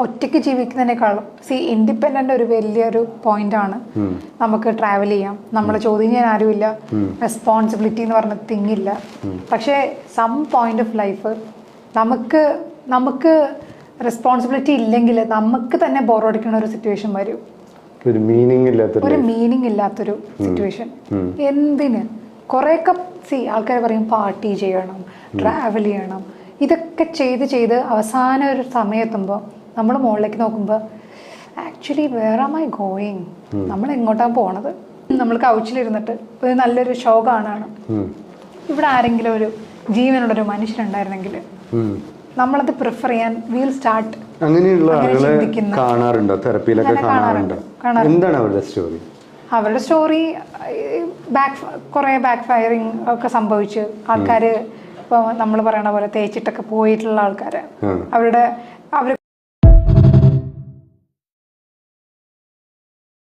ഒറ്റയ്ക്ക് ജീവിക്കുന്നതിനേക്കാളും ഇൻഡിപെൻഡന്റ് ഒരു വലിയൊരു പോയിന്റാണ്. നമുക്ക് ട്രാവൽ ചെയ്യാം, നമ്മളെ ചോദ്യം ചെയ്യാൻ ആരുമില്ല, റെസ്പോൺസിബിലിറ്റി എന്ന് പറഞ്ഞ തിങ്ങില്ല. പക്ഷേ സം പോയിന്റ് ഓഫ് ലൈഫ് നമുക്ക് റെസ്പോൺസിബിലിറ്റി ഇല്ലെങ്കിൽ നമുക്ക് തന്നെ ബോറടിക്കുന്ന ഒരു സിറ്റുവേഷൻ വരും. ഒരു മീനിങ് ഇല്ലാത്തൊരു സിറ്റുവേഷൻ. എന്തിന് കുറേയൊക്കെ ആൾക്കാർ പറയും പാർട്ടി ചെയ്യണം, ട്രാവൽ ചെയ്യണം, ഇതൊക്കെ ചെയ്ത് അവസാന ഒരു സമയത്തുമ്പോൾ നമ്മൾ മുകളിലേക്ക് നോക്കുമ്പോൾ actually where am I going, നമ്മൾ എങ്ങോട്ടാണ് പോണത്? നമ്മൾ കൗച്ചിലിരുന്നിട്ട് ഒരു നല്ലൊരു ഷോ കാണാണ്, ഇവിടെ ആരെങ്കിലും ഒരു ജീവനുള്ളൊരു മനുഷ്യനുണ്ടായിരുന്നെങ്കിൽ നമ്മളത് പ്രിഫർ ചെയ്യാൻ വീൽ സ്റ്റാർട്ട്. അങ്ങനെയുള്ള ആളുകളെ കാണാറുണ്ടോ? തെറപ്പിയിലൊക്കെ കാണാറുണ്ടോ? എന്താണ് അവരുടെ സ്റ്റോറി? കുറേ ബാക്ക് ഫയറിങ് ഒക്കെ സംഭവിച്ച് ആൾക്കാർ ഇപ്പോൾ നമ്മൾ പറയണ പോലെ തേച്ചിട്ടൊക്കെ പോയിട്ടുള്ള ആൾക്കാർ അവരുടെ